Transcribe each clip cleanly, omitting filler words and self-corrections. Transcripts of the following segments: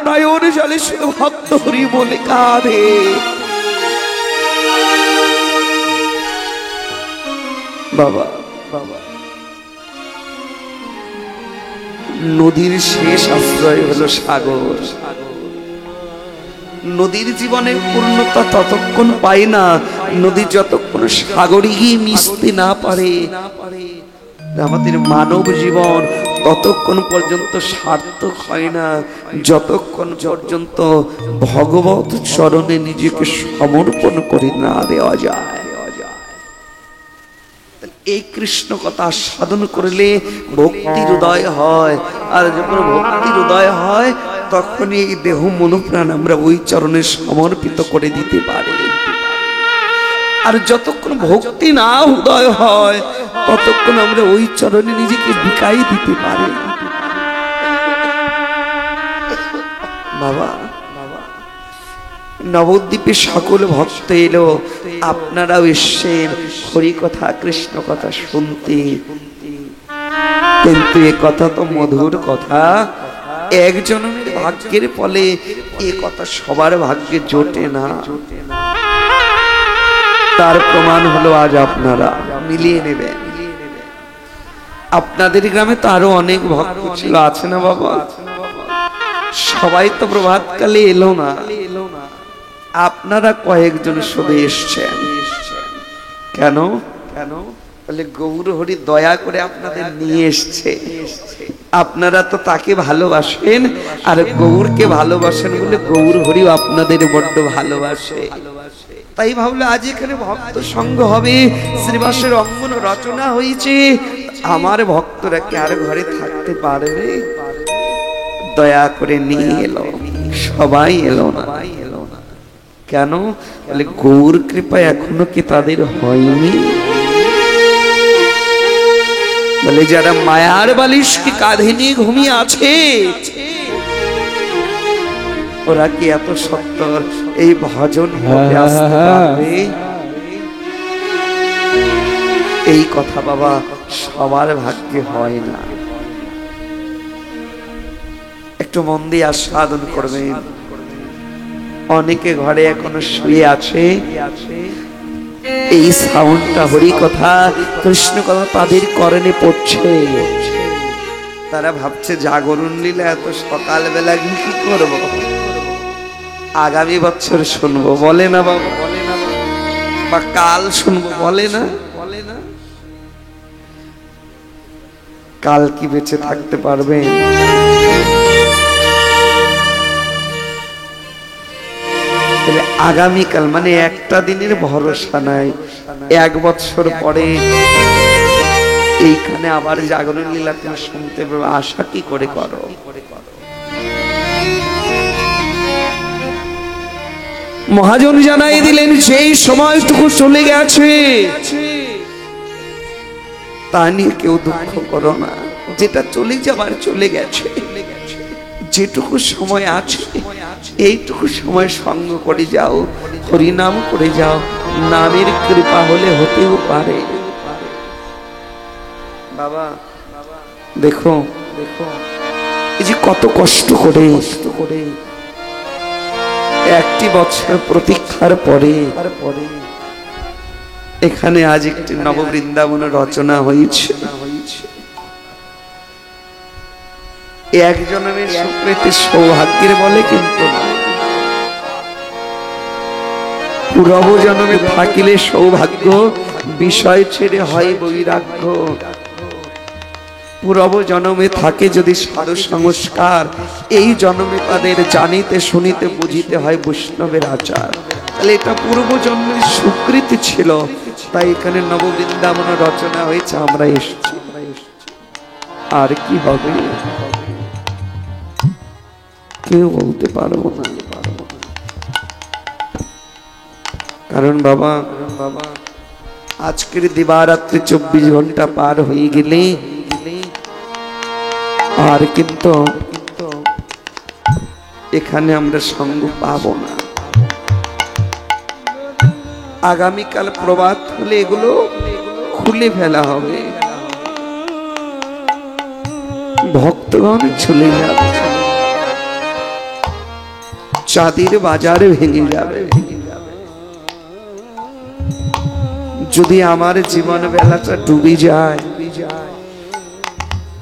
নয়ন জলে শুধু ভক্ত হরি বলে কাঁদে। বাবা বাবা, নদীর শেষ আশ্রয় হলো সাগর। নদীর জীবনে পূর্ণতা ততক্ষণ পায় না, নদী যতক্ষণ সাগরে গিয়ে মিশতে না পারে। আমাদের মানব জীবন ততক্ষণ পর্যন্ত সার্থক হয় না, যতক্ষণ পর্যন্ত ভগবত চরণে নিজেকে সমর্পণ করে না দেওয়া যায়। এই কৃষ্ণ কথা সাধন করলে ভক্তির উদয় হয়, আর যখন ভক্তির উদয় হয় তখনই এই দেহ মনোপ্রাণ আমরা ওই চরণে সমর্পিত করে দিতে পারি। আর যতক্ষণ ভক্তি না উদয় হয় ততক্ষণ আমরা ওই চরণে নিজেকে বিকাই দিতে পারি। বাবা নবদ্বীপে সকল ভক্ত এলো, আপনারাও এসছেন হরি কথা কৃষ্ণ কথা শুনতে, কিন্তু এ কথা তো মধুর কথা, একজনের ভাগ্যের ফলে এ কথা সবার ভাগ্যে জোটে না। তার প্রমাণ হলো আজ আপনারা মিলিয়ে নেবেন। আপনাদের গ্রামে তো আরো অনেক ভক্ত ছিল, আছে না বাবা? সবাই তো প্রভাতকালে এলো না, আপনারা কয়েকজন শুধু এসছেন। কেন? বলে গৌর হরি দয়া করে আপনাদের নিয়ে এসছে। আপনারা তো তাকে ভালোবাসেন, আর গৌরকে ভালোবাসেন বলে গৌর হরিও আপনাদের বড্ড ভালোবাসে। তাই ভাবলে আজ এখানে ভক্ত সঙ্গ হবে, শ্রীবাসের অঙ্গন রচনা হয়েছে, আমার ভক্তরা কি আর ঘরে থাকতে পারবে? দয়া করে নিয়ে এলো, সবাই এলো না। কেন? বলে গৌর কৃপা এখনো কি তাদের হয়নি? বলে যারা মায়ার বালিশকে কাঁধে নিয়ে ঘুমিয়ে আছে, ওরা কি এত সত্তর এই ভজন পথে আসতে পারবে? এই কথা বাবা সবার ভাগ্যে হয় না। একটু মন দিয়ে আস্বাদন করবেন। অনেকে ঘরে এখনো শুয়ে আছে, এই সাউন্ডটা হরি কথা কৃষ্ণ কথা তাদের করণে পড়ছে। তারা ভাবছে জাগরণ লীলা এত সকালবেলা কি করব, আগামী বছর শুনবো বলে না বাবা, বলে না, বা কাল শুনবো বলে না। কাল কি বেঁচে থাকতে পারবেন? আগামীকাল মানে একটা দিনের ভরসা নাই, 1 বছর পরে এইখানে আবার জাগরণ লীলা তুমি শুনতে পাবে, আশা কি করে করো? মহাজন জানাই দিলেন সেই সময়টুকু চলে গেছে, তা নিয়ে কেউ দুঃখ করো না। যেটা চলে যাবার চলে গেছে, যেটুকু সময় আছে এইটুকু সময় সঙ্গ করে যাও, হরিনাম করে যাও, নামের কৃপা হলে হতেও পারে। বাবা দেখো এই যে কত কষ্ট করে একটি বছর প্রতীক্ষার পরে এখানে আজ একটি নববৃন্দাবন রচনা হয়েছে। একজনের সুকৃতি সৌভাগ্যের বলে কিন্তু না, পূর্ব জন্মে থাকিলে সৌভাগ্য, বিষয় ছেড়ে হয় বৈরাগ্য। পূর্ব জন্মে থাকে যদি সাধু সংস্কার, এই জন্মে তাদের জানিতে শুনিতে বুঝিতে হয় বৈষ্ণবের আচার। তাহলে এটা পূর্ব জন্মের সুকৃতি ছিল, তাই এখানে নববৃন্দাবন রচনা হয়েছে, আমরা এসেছি। আর কি হবে কেউ বলতে পারবো না, কারণ বাবা আজকের দিবারাত্রি 24 ঘন্টা পার হয়ে গেলে আর কিন্তু এখানে আমরা সঙ্গ পাবো না। আগামীকাল প্রভাত হলে এগুলো খুলে ফেলা হবে, ভক্তগণ চলে যাবে। চাঁদের বাজারে ভেঙে যাবে। যদি আমার জীবন বেলাটা ডুবে যায়,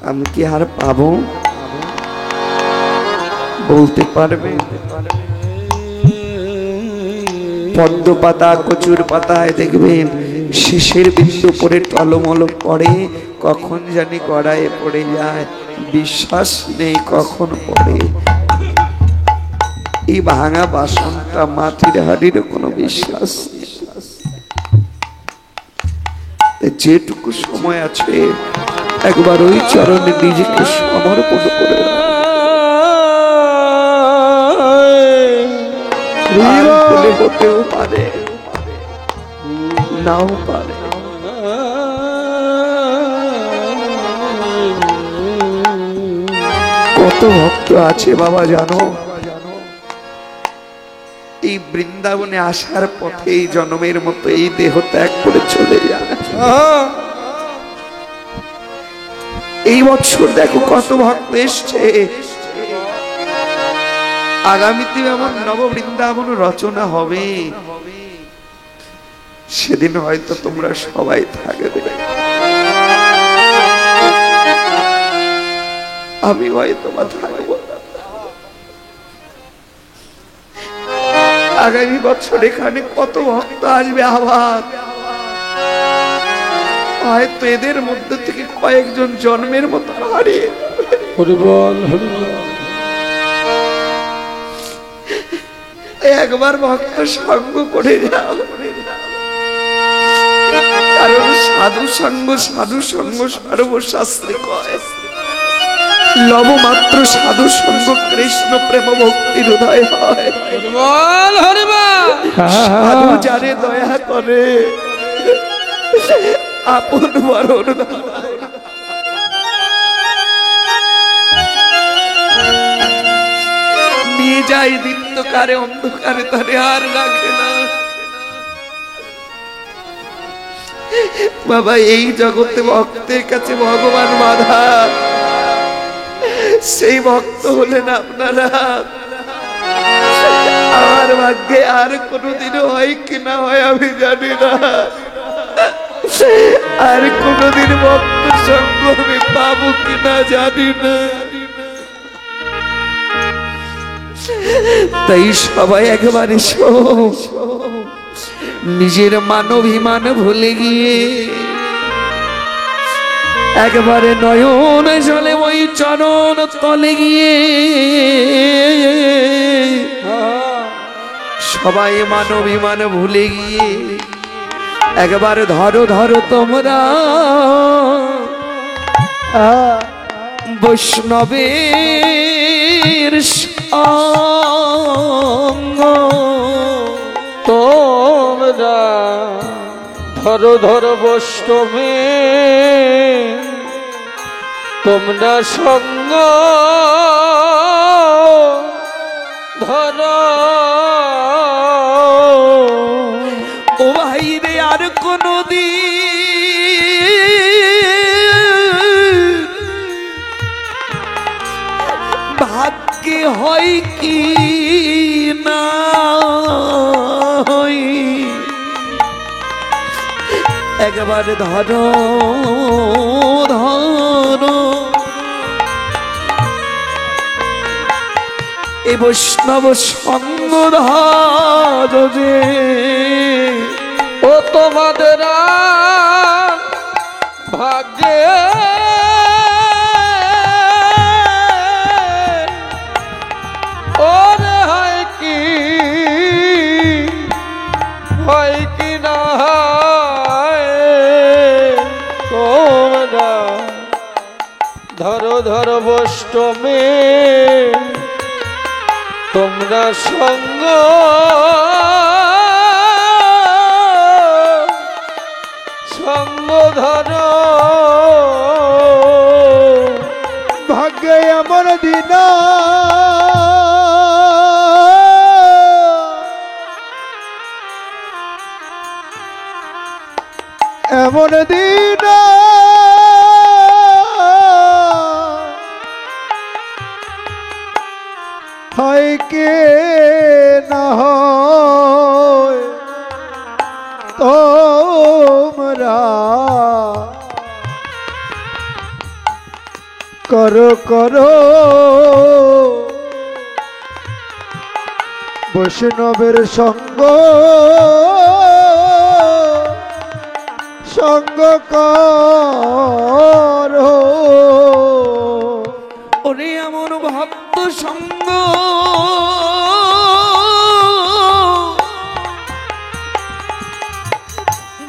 আমি কি আর পাবো? বলতে পারবে? পদ্ম পাতা, কচুর পাতায় দেখবেন শেষের বিন্দু পরে টলমল পড়ে, কখন জানি গড়ায় পড়ে যায়, বিশ্বাস নেই কখন পড়ে। এই ভাঙা বাসনটা মাটির হাড়ির কোনো বিশ্বাস নেই। যেটুকু সময় আছে একবার ওই চরণে নিজেকে সমর্পণ করে হতেও পারে, নাও পারে। কত ভক্ত আছে বাবা জানো, এই বৃন্দাবনে আসার পথে এই জন্মের মতো এই দেহ ত্যাগ করে চলে যায়। এই বছর দেখো কত ভক্ত এসছে। আগামীতে এমন নব বৃন্দাবন রচনা হবে, সেদিন হয়তো তোমরা সবাই থাকবে, আমি হয়তো বা থাকবো। আগামী বছর এখানে কত ভক্ত আসবে আবার, হয়তো এদের মধ্যে থেকে কয়েকজন জন্মের মতো হারিয়ে একবার ভক্ত সঙ্গ করে যাও, কারণ সাধু সঙ্গ সর্বশাস্ত্রে কয়, লবমাত্র সাধু সঙ্গ কৃষ্ণ প্রেম ভক্তির উদয় হয়। সাধু যারে দয়া করে আপন বরণ নিয়ে যায় দীপ্তকারে, অন্ধকারে তারে আর রাখে না। বাবা এই জগতে ভক্তের কাছে ভগবান বাধা, সেই ভক্ত হলেন আপনারা। আমার ভাগ্যে আর কোনোদিনও হয় কিনা হয় আমি জানি না, আর কোনোদিন ভক্ত সঙ্গ আমি পাবো কিনা জানি না। তাই সবাই একবার এসো, নিজের মানবিমান ভুলে গিয়ে একবারে নয়ন জলে ওই চরণ তলে গিয়ে সবাই মানবিমান ভুলে গিয়ে একবার ধরো ধরো তোমরা বৈষ্ণবের সঙ্গ। তোমরা ধরো ধরো বৈষ্ণবে তোমরা সঙ্গ ধরো। ও ভাই রে আর কোনদিন ভাগ্যে হয় কি না, একবার ধরো ধরো এ বৈষ্ণব সঙ্গ ধরো রে। ও তোমাদের ভাগ্যে ওরে হয় কি না তোমরা ধরো ধরো বৈষ্ণবে তোমরা সঙ্গ সঙ্গ ধরো। ভাগ্যে এমন দিন এমন দিন হয় কে না হয় তোমরা করো করো বৈষ্ণবের সঙ্গ সঙ্গ করো ওরে এমন ভক্ত সঙ্গ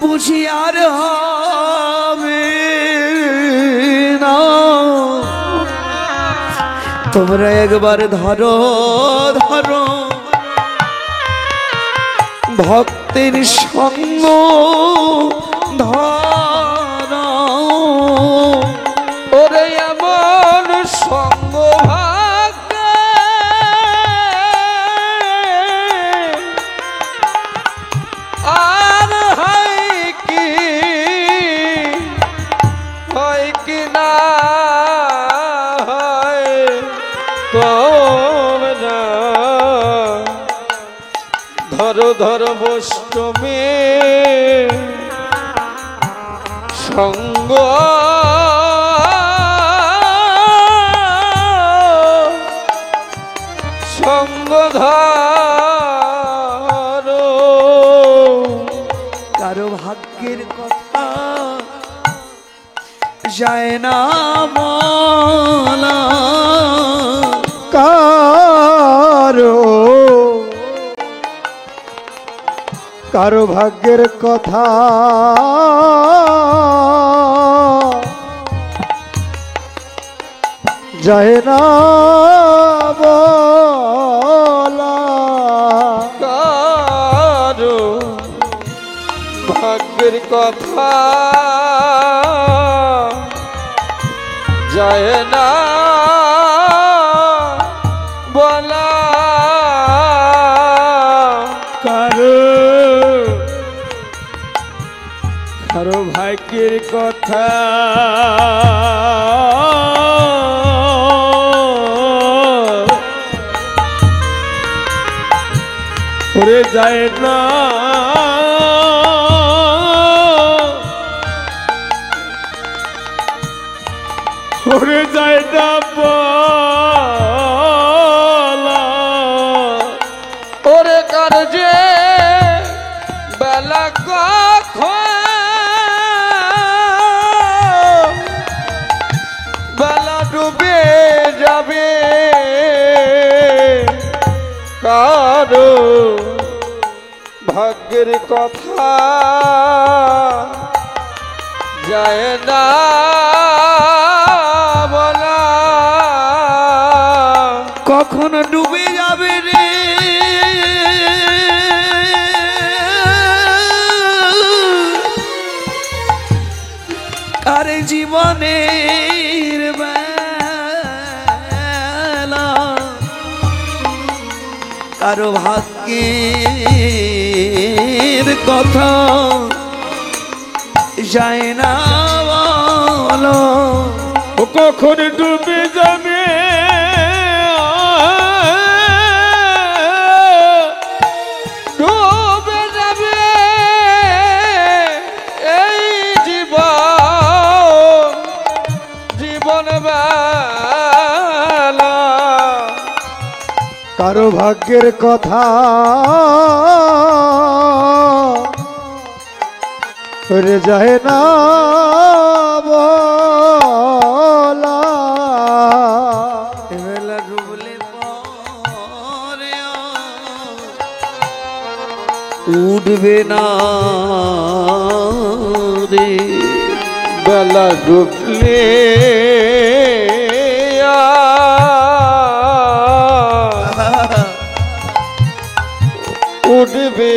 বুঝি আর হবে না। তোমরা একবার ধরো ধরো ভক্তের সঙ্গ ধরো। ওরে এমন সঙ্গ ভাগ্যে আর হয় কি না হয় তোমরা ধরো ধরো বৈষ্ণবে সঙ্গ সঙ্গ ধরো। কারো ভাগ্যের কথা যায় না বলা, কারো কারো ভাগ্যের কথা যায় না বলা, কারো ভাগ্যের কথা যায় না বলা, কারো কারো ভাগ্যের কথা করে যায় না করে যায় না বলা। ওরে কার যে বেলা কখন বেলা ডুবে যাবে, কারো ভাগ্যের কথা যায় না বলা, কখন ডুবে যাবে রে আরে জীবনের বেলা, কারো ভাগ্যের কথা যায় না বলো। ও কখন ডুবে যাবে ডুবে যাবে এই জীবন বেলা, কারো ভাগ্যের কথা করে যায় না বলা, এবেলা ডুবলে পরে উঠবে না রে, বেলা ডুবলে উঠবে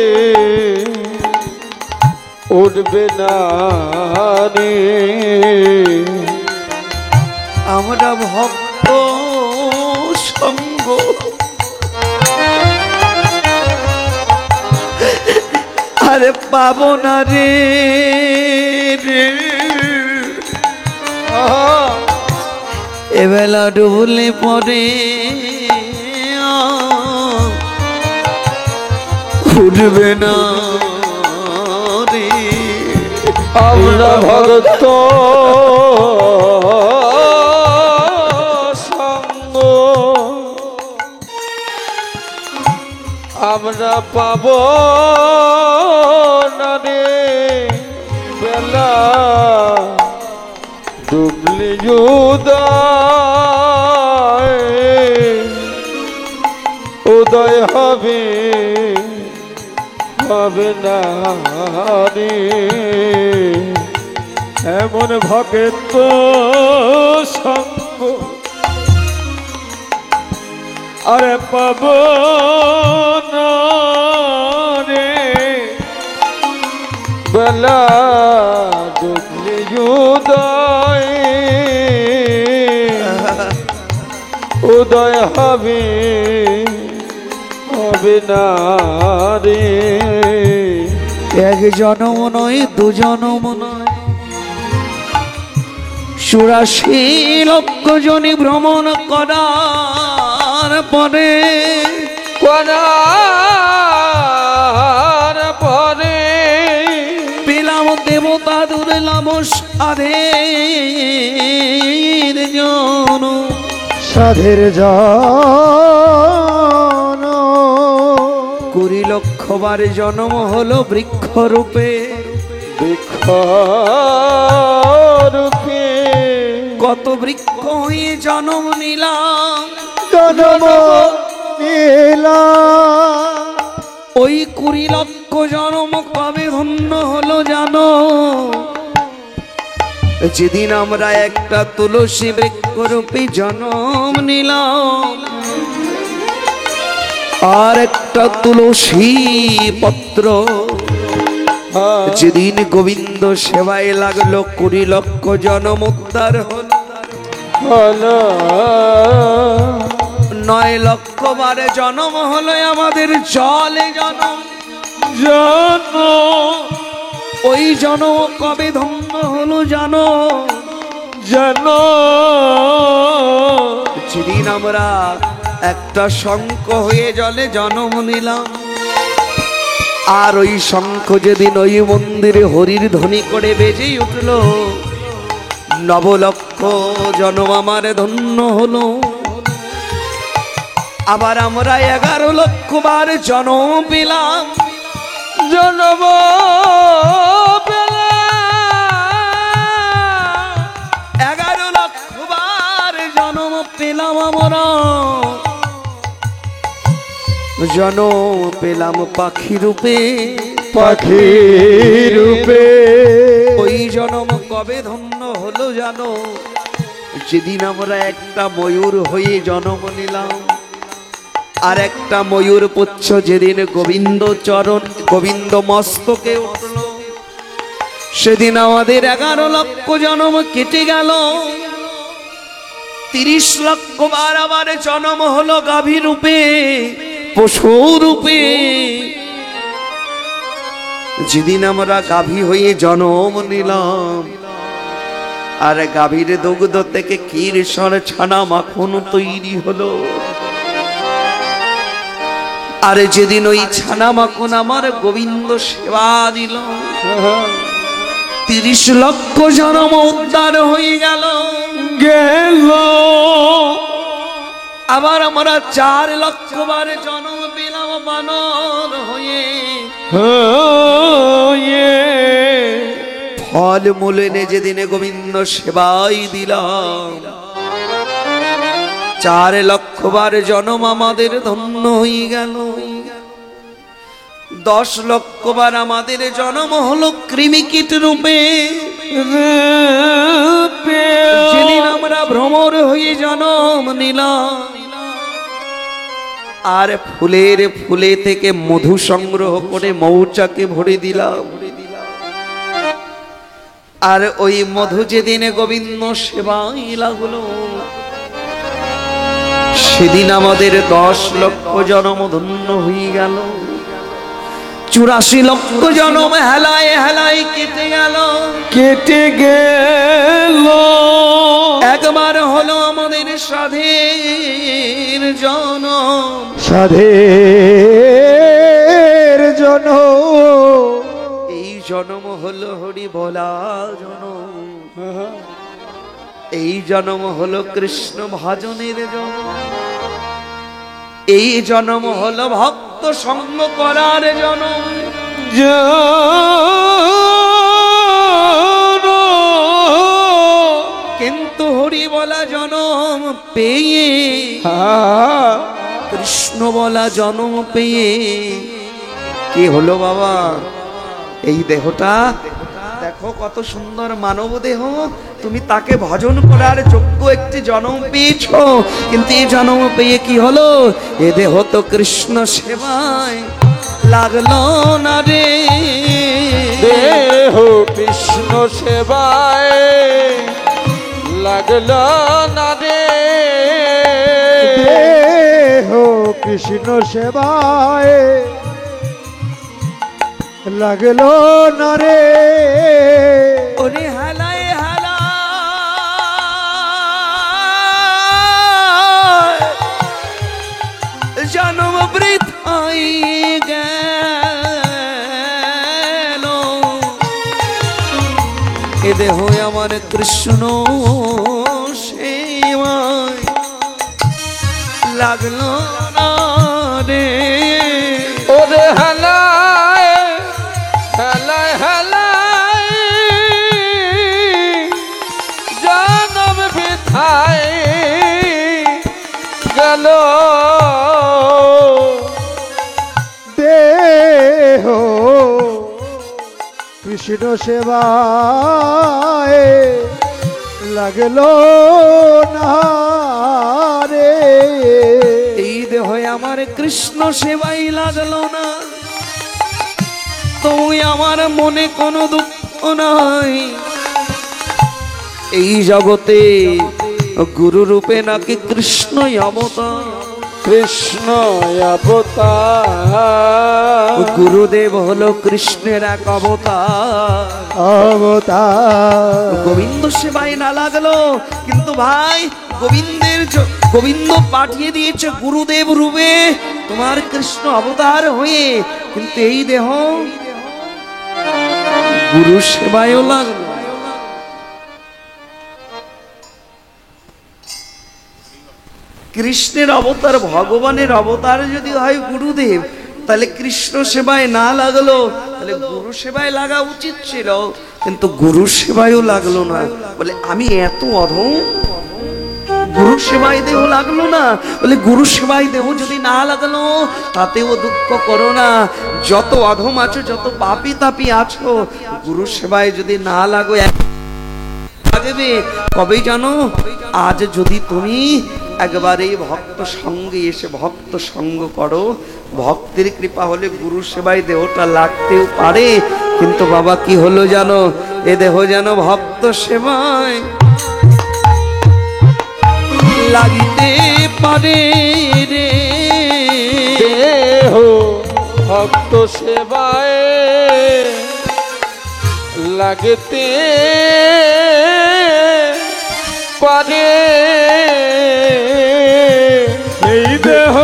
উঠবে না রে। আমরা ভক্ত সঙ্গ আরে পাবো না রে এবেলা ডুবলে পরে ফুটবে না রে। আমরা ভক্ত সঙ্গ আমরা পাব না রে বেলা ডুবলি উদয় হবে হবে না রে। এমন ভক্ত সঙ্গ আরে পাব না রে বেলা ডুবলি উদয় হবে হবে না রে। এক জনম নয় দু জনম নয় ৮৪ লক্ষ জনি ভ্রমণ করার পরে করার পরে পেলাম দেবতা দুর্লভ সাধের জন সাধের জন ২০ লক্ষ বার জন্ম হলো বৃক্ষরূপে বৃক্ষরূপে কত বৃক্ষ হয়ে জন্ম নিলাম জনম নীলা ওই ২০ লক্ষ জন্ম কবে ধন্য হলো জানো? যেদিন আমরা একটা তুলসী বৃক্ষরূপে জন্ম নিলাম আর একটা তুলসী পত্র যেদিন গোবিন্দ সেবায় লাগলো ২০ লক্ষ জন্ম উদ্ধার হলো ৯ লক্ষ বারে জন্ম হলো আমাদের জলে জন্ম ওই জন্ম কবে ধন্য হলো জানো? যেদিন আমরা একটা শঙ্খ হয়ে জলে জন্ম নিলাম আর ওই শঙ্খ যেদিন ওই মন্দিরে হরির ধ্বনি করে বেজেই উঠল ৯ লক্ষ জন্ম আমার ধন্য হলো। আবার আমরা ১১ লক্ষ বার জন্ম পেলাম জন্ম ১১ লক্ষ বার জন্ম পেলাম আমরা জন্ম পেলাম পাখি রূপে পাখি রূপে ওই জন্ম কবে ধন্য হলো জানো? যেদিন আমরা একটা ময়ূর হয়ে জন্ম নিলাম আর একটা ময়ূর পুচ্ছ যেদিন গোবিন্দ চরণ গোবিন্দ মস্তকে উঠল সেদিন আমাদের ১১ লক্ষ জন্ম কেটে গেল। ৩০ লক্ষ বার আবার জন্ম হলো গাভী রূপে পশু রূপে যেদিন আমরা গাভী হয়ে জন্ম নিলাম আর গাভীর দুগ্ধ থেকে ক্ষীরসর ছানা মাখন তৈরি হলো আর যেদিন ওই ছানা মাখন আমার গোবিন্দ সেবা দিল ৩০ লক্ষ জন্ম উদ্ধার হয়ে গেল আবার আমরা ৪ লক্ষ বার জন্ম পেলাম বানর হয়ে ফল মূল এনে যেদিনে গোবিন্দ সেবাই দিলাম ৪ লক্ষ বার জন্ম আমাদের ধন্য হয়ে গেল। ১০ লক্ষ বার আমাদের জন্ম হলো কৃমিকীট রূপে যেদিন আমরা ভ্রমর হয়ে জন্ম নিলাম আর ফুলের ফুলে থেকে মধু সংগ্রহ করে মৌচাকে ভরে দিলাম আর ওই মধু যেদিনে গোবিন্দ সেবাই লাগলো সেদিন আমাদের ১০ লক্ষ জন্ম ধন্য হয়ে গেল। ৮৪ লক্ষ জন্ম হেলায় হেলায় কেটে গেল একবার হলো আমাদের সাধের জন্ম সাধের জন্ম হলো হরি বলা জনম, এই জন্ম হলো কৃষ্ণ ভজনের জন্ম, এই জন্ম হলো ভক্ত সঙ্গ করার জন্ম। কিন্তু হরি বলা জনম পেয়ে, কৃষ্ণ বলা জনম পেয়ে কি হলো বাবা? এই দেহটা দেখো কত সুন্দর মানব দেহ, তুমি তাকে ভজন করার যোগ্য একটি জন্ম পেয়েছো। কিন্তু এই জন্ম পেয়ে কি হলো? এ দেহ তো কৃষ্ণ সেবায় লাগলো না রে। দেহ কৃষ্ণ সেবায় লাগলো না রে। দেহ কৃষ্ণ সেবায় লাগলো না রে। ওরে হালায় হালা জন্ম বৃথাই গেল, এ দেহ আমার কৃষ্ণ সেবায় লাগলো না রে। ওরে হালায় হালায় হালায় জনম বৃথায় গেল। দেহ কৃষ্ণ সেবায় লাগলো না রে। এই দেহ আমার কৃষ্ণ সেবাই লাগলো না, তুই আমার মনে কোনো দুঃখ নাই। এই জগতে গুরু রূপে নাকি কৃষ্ণই অবতার, কৃষ্ণ অবতার। গুরুদেব হলো কৃষ্ণের এক অবতার। অবতার গোবিন্দ সেবায় না লাগলো, কিন্তু ভাই গোবিন্দ পাঠিয়ে দিয়েছে গুরুদেব রূপে তোমার কৃষ্ণ অবতার হয়ে, কিন্তু এই দেহ গুরু সেবায়ও লাগলো। কৃষ্ণের অবতার, ভগবানের অবতার যদি হয় গুরুদেব, তাহলে কৃষ্ণ সেবায় না লাগলো, তাহলে গুরু সেবায় লাগা উচিত ছিল, কিন্তু গুরু সেবায়ও লাগলো না। বলে আমি এত অধম, গুরু সেবায় দেহ লাগলো না। বলে গুরু সেবায় দেহ যদি না লাগলো তাতেও দুঃখ করো না, যত অধম আছো, যত পাপী তাপী আছো, গুরু সেবায় যদি না লাগো লাগবে কবে জানো? আজ যদি তুমি একবার এই ভক্ত সঙ্গে এসে ভক্ত সঙ্গ করো, ভক্তের কৃপা হলে গুরু সেবায় দেহটা লাগতেও পারে। কিন্তু বাবা কি হলো জানো? এ দেহ যেন ভক্ত সেবায় লাগিতে পারে রে। দেহ ভক্ত সেবায় লাগতে পারে। এই দেহ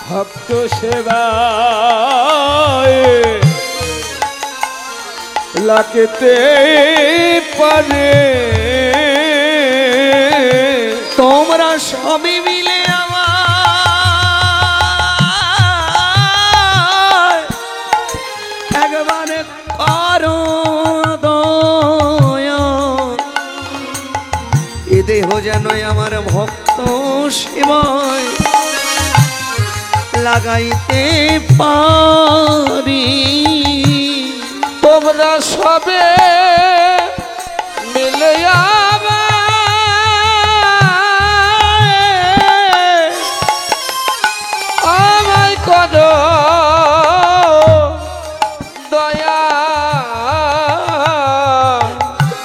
ভক্ত সেবায় লাগতে পারে। তোমরা সবই মিলে আমার একবারে করো দয়া, এ দেহ যেন আমার ভক্ত সেবায় লাগাইতে পারি। তোমরা সবে মিলে আমায় করো দয়া।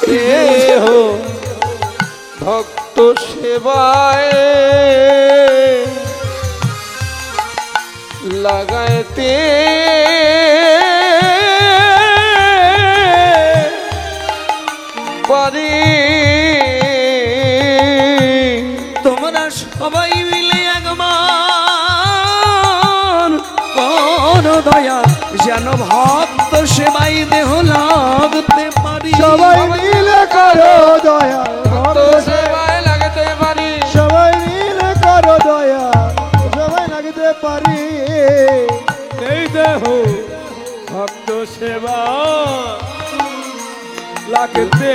দেহ ভক্ত সেবায় লাগাইতে পারি। তোমরা সবাই মিলে একবার করো দয়া, যেন ভক্ত এই দেহ লাগতে পারি সবাই মিলে করো দয়া ভক্ত সেবায় লাগতে পারি সবাই মিলে করো দয়া সবাই লাগতে পারি এই দেহ ভক্ত সেবা লাগতে